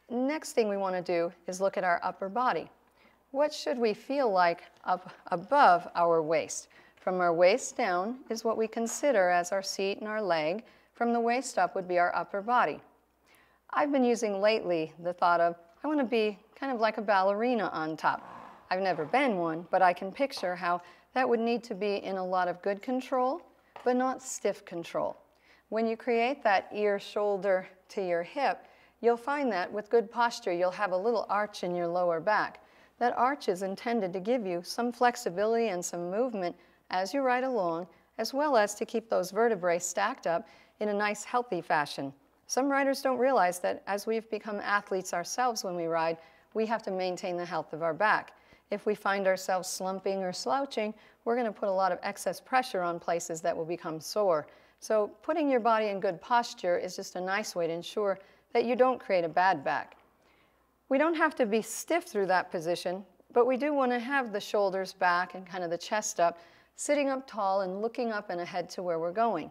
Next thing we want to do is look at our upper body. What should we feel like up above our waist? From our waist down is what we consider as our seat and our leg. From the waist up would be our upper body. I've been using lately the thought of, I want to be kind of like a ballerina on top. I've never been one, but I can picture how that would need to be in a lot of good control, but not stiff control. When you create that ear shoulder to your hip, you'll find that with good posture, you'll have a little arch in your lower back. That arch is intended to give you some flexibility and some movement as you ride along, as well as to keep those vertebrae stacked up in a nice, healthy fashion. Some riders don't realize that as we've become athletes ourselves when we ride, we have to maintain the health of our back. If we find ourselves slumping or slouching, we're going to put a lot of excess pressure on places that will become sore. So putting your body in good posture is just a nice way to ensure that you don't create a bad back. We don't have to be stiff through that position, but we do want to have the shoulders back and kind of the chest up, sitting up tall and looking up and ahead to where we're going.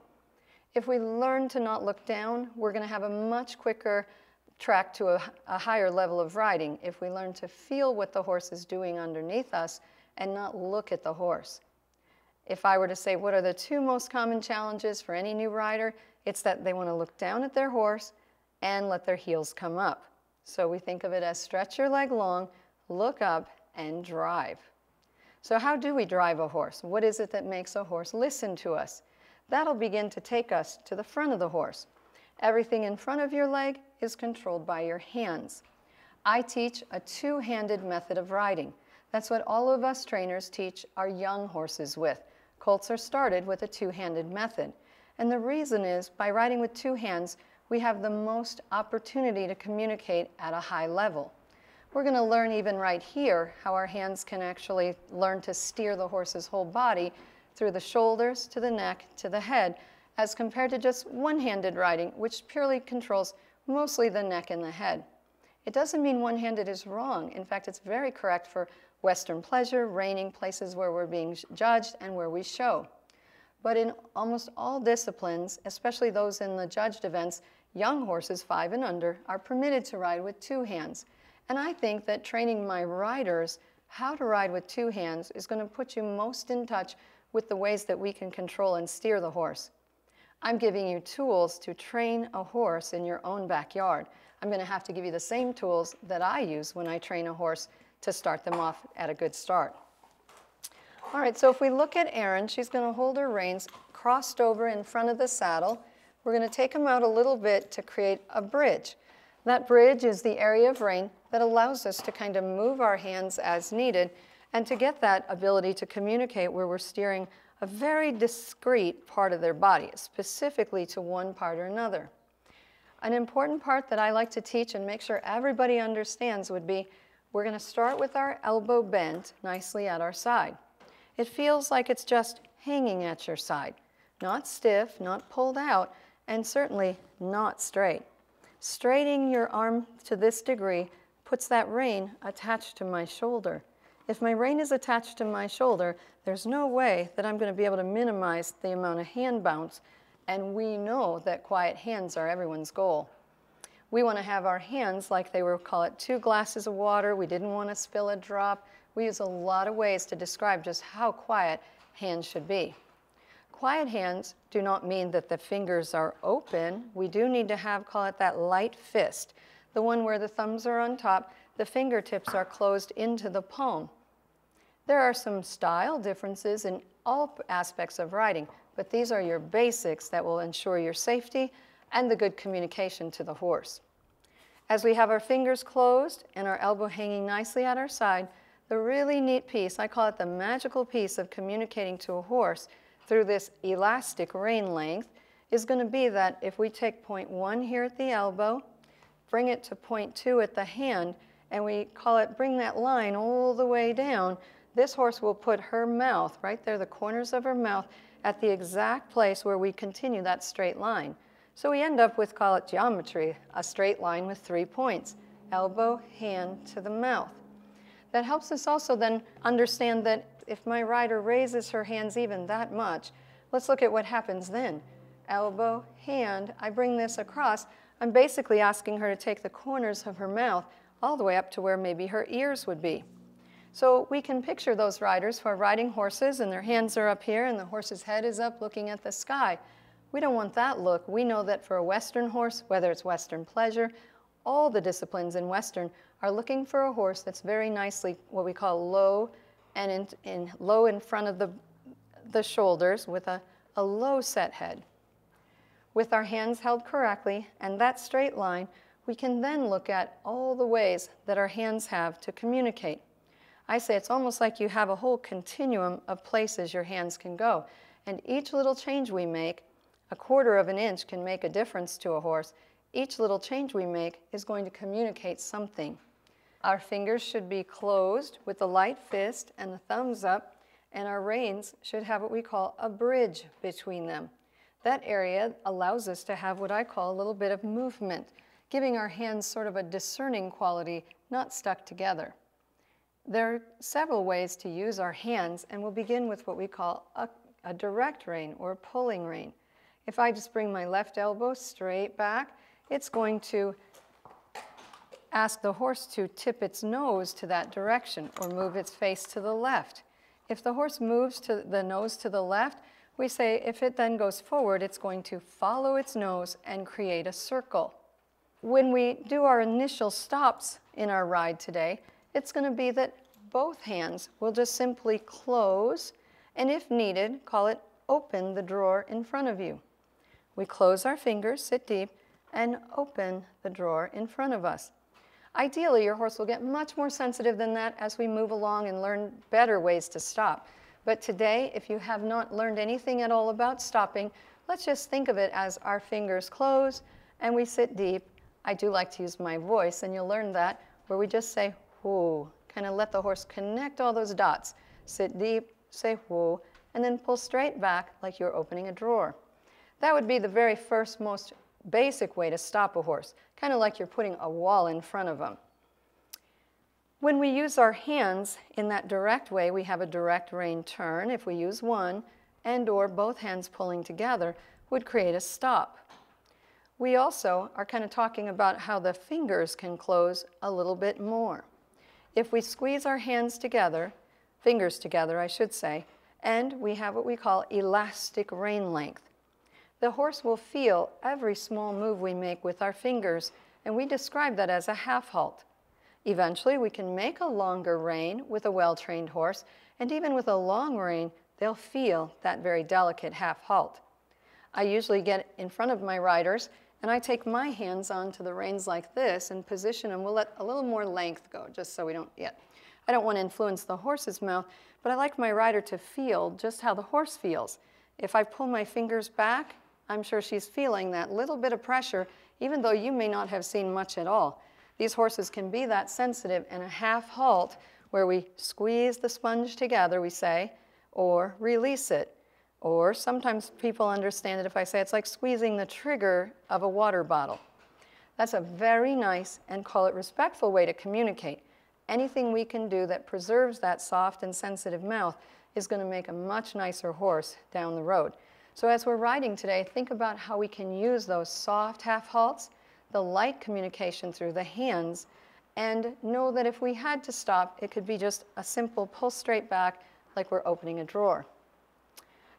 If we learn to not look down, we're going to have a much quicker track to a higher level of riding if we learn to feel what the horse is doing underneath us and not look at the horse. If I were to say what are the two most common challenges for any new rider, it's that they want to look down at their horse and let their heels come up. So we think of it as stretch your leg long, look up, and drive. So how do we drive a horse? What is it that makes a horse listen to us? That'll begin to take us to the front of the horse. Everything in front of your leg is controlled by your hands. I teach a two-handed method of riding. That's what all of us trainers teach our young horses with. Colts are started with a two-handed method. And the reason is, by riding with two hands, we have the most opportunity to communicate at a high level. We're going to learn even right here how our hands can actually learn to steer the horse's whole body through the shoulders to the neck to the head, as compared to just one-handed riding, which purely controls mostly the neck and the head. It doesn't mean one-handed is wrong. In fact, it's very correct for Western pleasure, reining, places where we're being judged and where we show. But in almost all disciplines, especially those in the judged events, young horses 5 and under are permitted to ride with two hands. And I think that training my riders how to ride with two hands is going to put you most in touch with the ways that we can control and steer the horse. I'm giving you tools to train a horse in your own backyard. I'm going to have to give you the same tools that I use when I train a horse to start them off at a good start. All right, so if we look at Erin, she's going to hold her reins crossed over in front of the saddle. We're going to take them out a little bit to create a bridge. That bridge is the area of rein that allows us to kind of move our hands as needed and to get that ability to communicate where we're steering a very discrete part of their body, specifically to one part or another. An important part that I like to teach and make sure everybody understands would be we're going to start with our elbow bent nicely at our side. It feels like it's just hanging at your side, not stiff, not pulled out, and certainly not straight. Straightening your arm to this degree puts that rein attached to my shoulder. If my rein is attached to my shoulder, there's no way that I'm going to be able to minimize the amount of hand bounce, and we know that quiet hands are everyone's goal. We want to have our hands like they were, call it 2 glasses of water. We didn't want to spill a drop. We use a lot of ways to describe just how quiet hands should be. Quiet hands do not mean that the fingers are open. We do need to have, call it that light fist, the one where the thumbs are on top, the fingertips are closed into the palm. There are some style differences in all aspects of riding, but these are your basics that will ensure your safety and the good communication to the horse. As we have our fingers closed and our elbow hanging nicely at our side, the really neat piece, I call it the magical piece of communicating to a horse through this elastic rein length, is going to be that if we take point 1 here at the elbow, bring it to point 2 at the hand, and we call it bring that line all the way down, this horse will put her mouth right there, the corners of her mouth, at the exact place where we continue that straight line. So we end up with, call it geometry, a straight line with 3 points, elbow, hand to the mouth. That helps us also then understand that if my rider raises her hands even that much, let's look at what happens then. Elbow, hand, I bring this across, I'm basically asking her to take the corners of her mouth all the way up to where maybe her ears would be. So we can picture those riders who are riding horses and their hands are up here and the horse's head is up looking at the sky. We don't want that look. We know that for a Western horse, whether it's Western pleasure, all the disciplines in Western are looking for a horse that's very nicely what we call low and low in front of the shoulders with a low set head. With our hands held correctly and that straight line, we can then look at all the ways that our hands have to communicate. I say it's almost like you have a whole continuum of places your hands can go. And each little change we make, 1/4 of an inch can make a difference to a horse. Each little change we make is going to communicate something. Our fingers should be closed with the light fist and the thumbs up, and our reins should have what we call a bridge between them. That area allows us to have what I call a little bit of movement, giving our hands sort of a discerning quality, not stuck together. There are several ways to use our hands, and we'll begin with what we call a direct rein or a pulling rein. If I just bring my left elbow straight back, it's going to ask the horse to tip its nose to that direction or move its face to the left. If the horse moves to the nose to the left, we say if it then goes forward, it's going to follow its nose and create a circle. When we do our initial stops in our ride today, it's going to be that both hands will just simply close, and if needed, call it open the drawer in front of you. We close our fingers, sit deep, and open the drawer in front of us. Ideally, your horse will get much more sensitive than that as we move along and learn better ways to stop. But today, if you have not learned anything at all about stopping, let's just think of it as our fingers close and we sit deep. I do like to use my voice, and you'll learn that, where we just say, whoo, kind of let the horse connect all those dots. Sit deep, say whoo, and then pull straight back like you're opening a drawer. That would be the very first, most basic way to stop a horse, kind of like you're putting a wall in front of them. When we use our hands in that direct way, we have a direct rein turn. If we use one and or both hands pulling together, would create a stop. We also are kind of talking about how the fingers can close a little bit more. If we squeeze our hands together, fingers together I should say, and we have what we call elastic rein length. The horse will feel every small move we make with our fingers, and we describe that as a half halt. Eventually, we can make a longer rein with a well-trained horse, and even with a long rein, they'll feel that very delicate half halt. I usually get in front of my riders, and I take my hands onto the reins like this and position them. We'll let a little more length go, just so we don't yet. I don't want to influence the horse's mouth, but I like my rider to feel just how the horse feels. If I pull my fingers back, I'm sure she's feeling that little bit of pressure, even though you may not have seen much at all. These horses can be that sensitive, and a half halt where we squeeze the sponge together, we say, or release it. Or sometimes people understand it if I say it's like squeezing the trigger of a water bottle. That's a very nice and call it respectful way to communicate. Anything we can do that preserves that soft and sensitive mouth is going to make a much nicer horse down the road. So as we're riding today, think about how we can use those soft half halts, the light communication through the hands, and know that if we had to stop, it could be just a simple pull straight back like we're opening a drawer.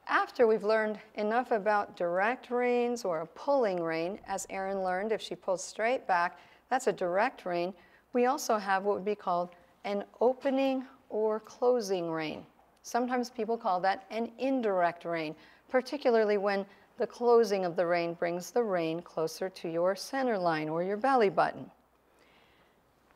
After we've learned enough about direct reins or a pulling rein, as Erin learned, if she pulls straight back, that's a direct rein. We also have what would be called an opening or closing rein. Sometimes people call that an indirect rein, particularly when the closing of the rein brings the rein closer to your center line or your belly button.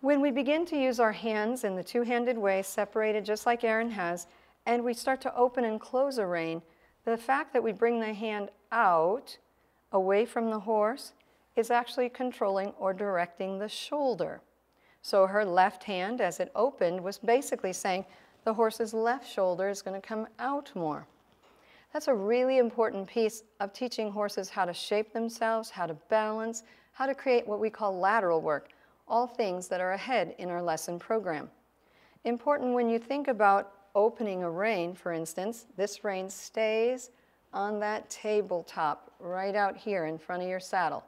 When we begin to use our hands in the two-handed way, separated just like Erin has, and we start to open and close a rein, the fact that we bring the hand out, away from the horse, is actually controlling or directing the shoulder. So her left hand, as it opened, was basically saying the horse's left shoulder is going to come out more. That's a really important piece of teaching horses how to shape themselves, how to balance, how to create what we call lateral work, all things that are ahead in our lesson program. Important when you think about opening a rein, for instance, this rein stays on that tabletop right out here in front of your saddle.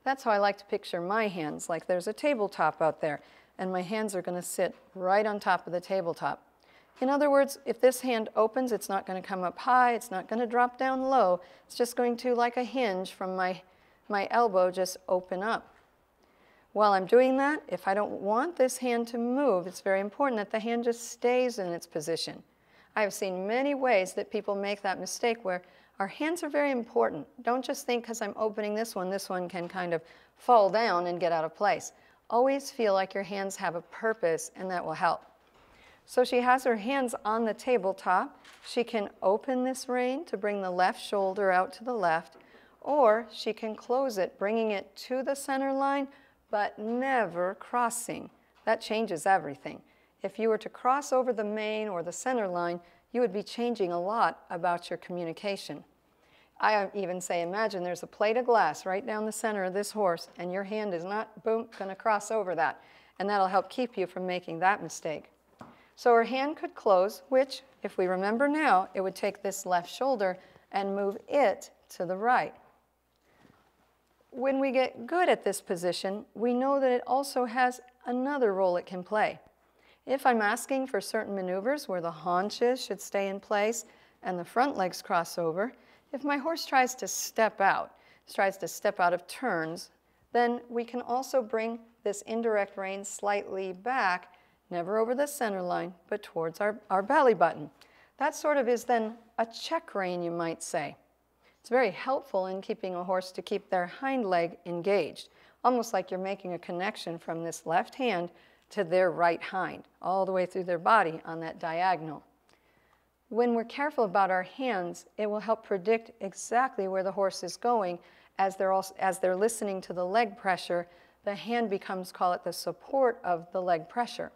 That's how I like to picture my hands, like there's a tabletop out there, and my hands are going to sit right on top of the tabletop. In other words, if this hand opens, it's not going to come up high, it's not going to drop down low, it's just going to, like a hinge from my elbow, just open up. While I'm doing that, if I don't want this hand to move, it's very important that the hand just stays in its position. I have seen many ways that people make that mistake where our hands are very important. Don't just think because I'm opening this one can kind of fall down and get out of place. Always feel like your hands have a purpose, and that will help. So she has her hands on the tabletop. She can open this rein to bring the left shoulder out to the left, or she can close it, bringing it to the center line, but never crossing. That changes everything. If you were to cross over the mane or the center line, you would be changing a lot about your communication. I even say, imagine there's a plate of glass right down the center of this horse, and your hand is not, boom, going to cross over that. And that'll help keep you from making that mistake. So her hand could close, which, if we remember now, it would take this left shoulder and move it to the right. When we get good at this position, we know that it also has another role it can play. If I'm asking for certain maneuvers where the haunches should stay in place and the front legs cross over, if my horse tries to step out of turns, then we can also bring this indirect rein slightly back, never over the center line, but towards our belly button. That sort of is then a check rein, you might say. It's very helpful in keeping a horse to keep their hind leg engaged, almost like you're making a connection from this left hand to their right hind, all the way through their body on that diagonal. When we're careful about our hands, it will help predict exactly where the horse is going. As they're listening to the leg pressure, the hand becomes, call it, the support of the leg pressure.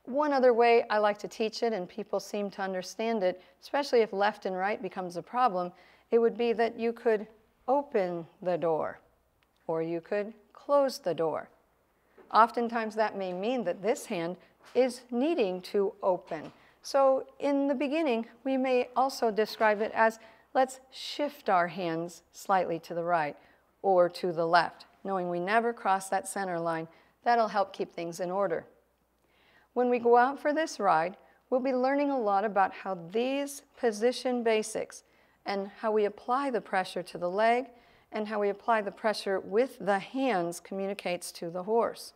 One other way I like to teach it, and people seem to understand it, especially if left and right becomes a problem, it would be that you could open the door, or you could close the door. Oftentimes that may mean that this hand is needing to open. So in the beginning, we may also describe it as, let's shift our hands slightly to the right or to the left, knowing we never cross that center line. That'll help keep things in order. When we go out for this ride, we'll be learning a lot about how these position basics and how we apply the pressure to the leg and how we apply the pressure with the hands communicates to the horse.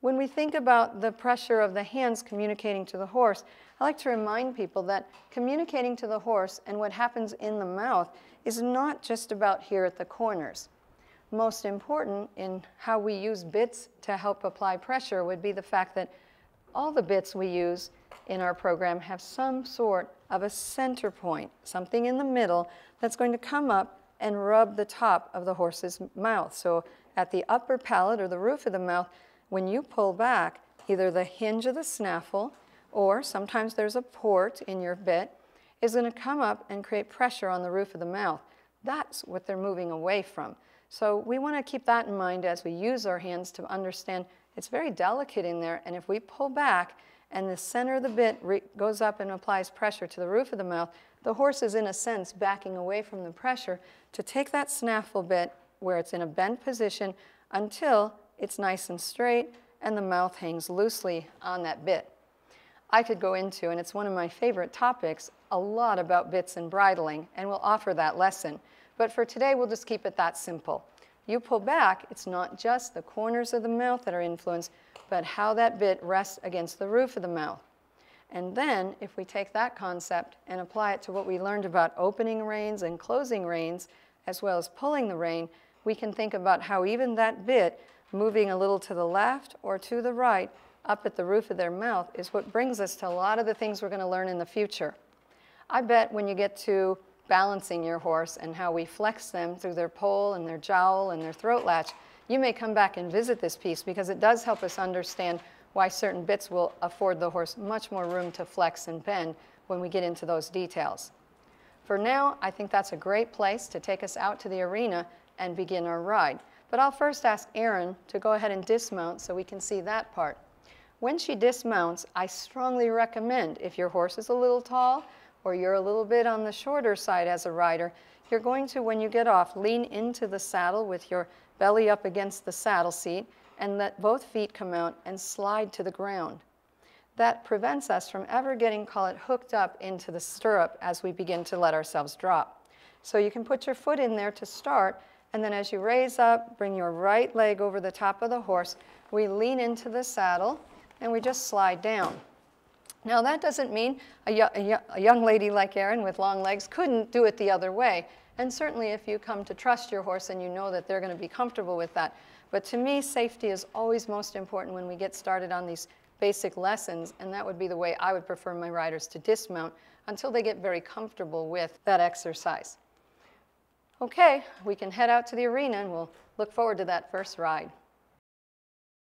When we think about the pressure of the hands communicating to the horse, I like to remind people that communicating to the horse and what happens in the mouth is not just about here at the corners. Most important in how we use bits to help apply pressure would be the fact that all the bits we use in our program have some sort of a center point, something in the middle that's going to come up and rub the top of the horse's mouth. So at the upper palate or the roof of the mouth, when you pull back, either the hinge of the snaffle or sometimes there's a port in your bit, is going to come up and create pressure on the roof of the mouth. That's what they're moving away from. So we want to keep that in mind as we use our hands to understand it's very delicate in there, and if we pull back and the center of the bit goes up and applies pressure to the roof of the mouth, the horse is in a sense backing away from the pressure to take that snaffle bit where it's in a bent position until it's nice and straight and the mouth hangs loosely on that bit. I could go into, and it's one of my favorite topics, a lot about bits and bridling, and we'll offer that lesson. But for today, we'll just keep it that simple. You pull back, it's not just the corners of the mouth that are influenced, but how that bit rests against the roof of the mouth. And then, if we take that concept and apply it to what we learned about opening reins and closing reins, as well as pulling the rein, we can think about how even that bit moving a little to the left or to the right up at the roof of their mouth is what brings us to a lot of the things we're going to learn in the future. I bet when you get to balancing your horse and how we flex them through their poll and their jowl and their throat latch, you may come back and visit this piece because it does help us understand why certain bits will afford the horse much more room to flex and bend when we get into those details. For now, I think that's a great place to take us out to the arena and begin our ride. But I'll first ask Erin to go ahead and dismount so we can see that part. When she dismounts, I strongly recommend, if your horse is a little tall or you're a little bit on the shorter side as a rider, you're going to, when you get off, lean into the saddle with your belly up against the saddle seat and let both feet come out and slide to the ground. That prevents us from ever getting, call it, hooked up into the stirrup as we begin to let ourselves drop. So you can put your foot in there to start, and then as you raise up, bring your right leg over the top of the horse. We lean into the saddle, and we just slide down. Now that doesn't mean a young lady like Erin with long legs couldn't do it the other way. And certainly if you come to trust your horse and you know that they're going to be comfortable with that. But to me, safety is always most important when we get started on these basic lessons, and that would be the way I would prefer my riders to dismount until they get very comfortable with that exercise. Okay, we can head out to the arena and we'll look forward to that first ride.